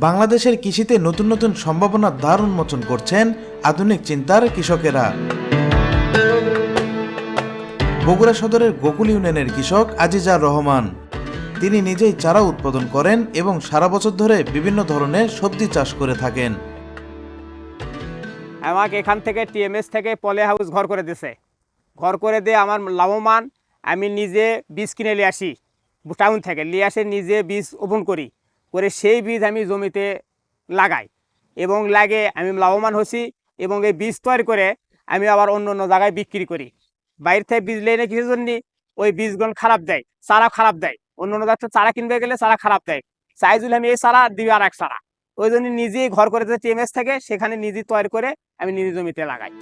বাংলাদেশের কৃষিতে নতুন নতুন সম্ভাবনার দ্বার উন্মোচন করছেন আধুনিক চিন্তার কৃষকেরা। বগুড়া সদরের গোকুল ইউনিয়নের কৃষক আজিজার রহমান, তিনি নিজেই চারা উৎপাদন করেন এবং সারা বছর ধরে বিভিন্ন ধরনের সবজি চাষ করে থাকেন। আমাকে এখান থেকে টিএমএস থেকে পলি হাউস ঘর করে দিছে। ঘর করে দিয়ে আমার লাভবান, আমি নিজে বীজ কিনে নিয়ে আসি টাউন থেকে, নিয়ে আসে নিজে বীজ ওপন করি, করে সেই বীজ আমি জমিতে লাগাই এবং লাগে আমি লাভবান হচ্ছি। এবং এই বীজ তৈরি করে আমি আবার অন্য অন্য জায়গায় বিক্রি করি। বাইরে থেকে বীজ লেনে কিছুর জন্য ওই বীজগুলো খারাপ দেয়, চারা খারাপ দেয়। অন্য অন্য জায়গায় চারা কিনবে গেলে চারা খারাপ দেয়, চাই যদি আমি এই চারা দিই আর এক চারা। ওই জন্য নিজেই ঘর করে যে টিএমএস থেকে সেখানে নিজে তৈরি করে আমি নিজে জমিতে লাগাই।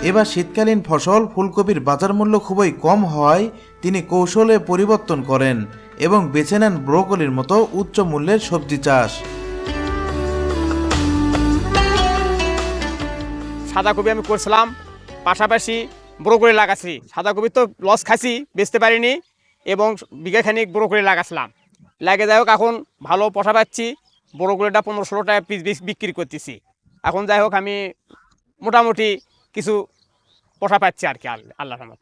এবার শীতকালীন ফসল ফুলকপির বাজার মূল্য খুবই কম হওয়ায় তিনি কৌশলে পরিবর্তন করেন এবং বেছে নেন ব্রোকলির মতো উচ্চ মূল্যের সবজি চাষ। সাদা কপি আমি করছিলাম, পাশাপাশি ব্রোকলি লাগাচ্ছি। সাদা কপি তো লস খাসি, বেচতে পারিনি এবং বিঘাখানিক ব্রোকলি লাগাচ্ছিলাম। লাগে যাই হোক এখন ভালো পয়সা পাচ্ছি। ব্রোকলিটা 15-16 টাকা পিস বিক্রি করতেছি। এখন যাই হোক আমি মোটামুটি কিছু পয়সা পাচ্ছি আর কি, আল্লাহর রহমত।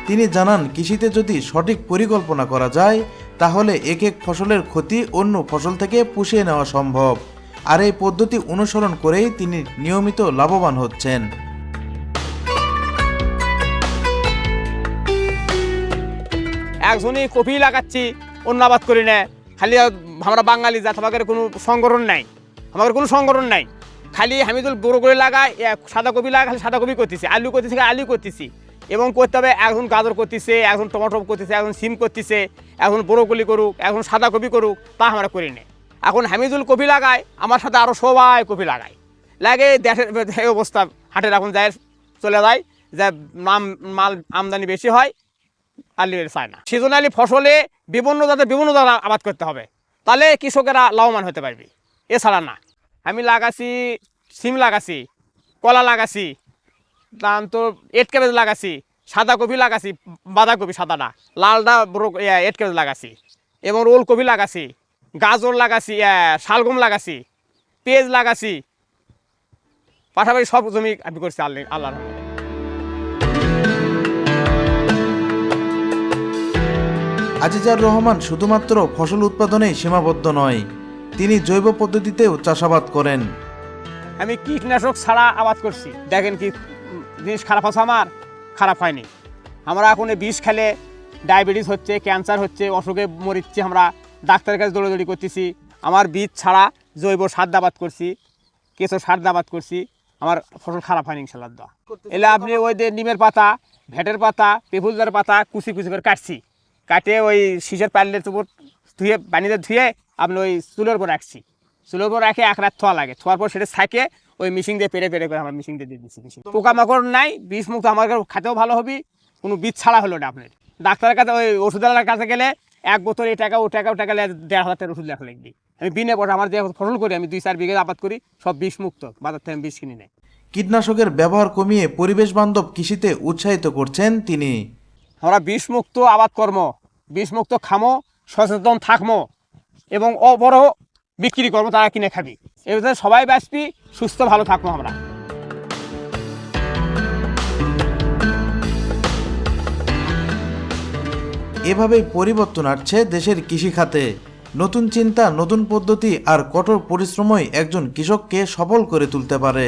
তিনি জানান, কৃষিতে যদি সঠিক পরিকল্পনা করা যায় তাহলে এক এক ফসলের ক্ষতি অন্য ফসল থেকে পুষিয়ে নেওয়া সম্ভব। আর এই পদ্ধতি অনুসরণ করেই তিনি নিয়মিত লাভবান হচ্ছেন। একজনই কপি লাগাচ্ছি, অন্য আবাদ করি না। খালি আমরা বাঙালি জাত, আমাদের কোনো সংগঠন নাই, আমাদের কোনো সংগঠন নাই। খালি আমি তো ব্রোকলি লাগাই, সাদা কপি লাগা, খালি সাদা কপি করতেছি, আলু করতেছি, আলু করতেছি এবং করতে হবে। এখন গাজর করতেছে, এখন টমেটো করতেছে, এখন সিম করতেছে, এখন ব্রোকলি করুক, এখন সাদা কপি করুক, তা আমরা করি না। এখন হামিদুল কপি লাগায়, আমার সাথে আরও সবাই কপি লাগায়। লাগে দেশের অবস্থা, হাটের এখন যায় চলে যায়, যে মাল আমদানি বেশি হয়, আলু চায় না। সিজনালি ফসলে বিভিন্ন ধরনের আবাদ করতে হবে, তাহলে কৃষকেরা লাভবান হতে পারবে, এছাড়া না। আমি লাগাছি সিম লাগাছি, কলা লাগাছি, তো এট ক্যাবেজ লাগাছি, সাদা কপি লাগাছি, বাঁধাকপি সাদাটা, লালটা এট ক্যাবেজ লাগাছি এবং ওল কপি লাগাছি, গাজর লাগাছি, শালগম লাগাছি, পেঁয়াজ লাগাছি, পাশাপাশি সব জমি আমি করছি আল্লাহর রহমতে। আজিজার রহমান শুধুমাত্র ফসল উৎপাদনেই সীমাবদ্ধ নয়, তিনি জৈব পদ্ধতিতেও চাষাবাদ করেন। আমি কীটনাশক ছাড়া আবাদ করছি। দেখেন কি জিনিস খারাপ আছে, আমার খারাপ হয়নি। আমরা এখন এই বিষ খেলে ডায়াবেটিস হচ্ছে, ক্যান্সার হচ্ছে, অসুখে মরিচ্ছি, আমরা ডাক্তারের কাছে দৌড়াদৌড়ি করতেছি। আমার বীজ ছাড়া জৈব সার আবাদ করছি, কেঁচো সার আবাদ করছি, আমার ফসল খারাপ হয়নি ইনশাআল্লাহ। এলে আপনি ওই যে নিমের পাতা, ভেটের পাতা, পেপুলদার পাতা কুচি করে কাটছি, কাটে ওই শীষের প্যালের উপর ধুয়ে পানিতে ধুয়ে আপনি ওই চুলের উপর রাখছি। চুলের উপর রাখে এক রাত থোয়া লাগে, থোয়ার পর সেটা ছাইকে ওই মিশিং দিয়ে পেরে করে আমরা মিশিং দিয়ে দিচ্ছি। পোকামাকড় নাই, বিষ মুক্ত, আমার খাতেও ভালো হবে, কোনো বীজ ছাড়া হলো না। আপনার ডাক্তারের কাছে ওই ওষুধওয়ালার কাছে গেলে এক বোতল এই টাকা ও টাকা 1,500 টাকার ওষুধ লেখা লাগবে। আমি বিনে পয়সা আমার যে ফসল করি, আমি 2-4 বিঘা আবাদ করি, সব বিষ মুক্ত, বাজার থেকে বিষ কিনে নেয়। কীটনাশকের ব্যবহার কমিয়ে পরিবেশ বান্ধব কৃষিতে উৎসাহিত করছেন তিনি। আমরা বিষ মুক্ত আবাদ কর্ম, বিষ মুক্ত খামো, সচেতন থাকমো এবং বড় বিক্রি করবো, তারা কিনে খাবি। এভাবে সবাই বাঁচবি, সুস্থ ভালো থাকবো আমরা। এভাবেই পরিবর্তন আসছে দেশের কৃষি খাতে। নতুন চিন্তা, নতুন পদ্ধতি আর কঠোর পরিশ্রমই একজন কৃষককে সফল করে তুলতে পারে।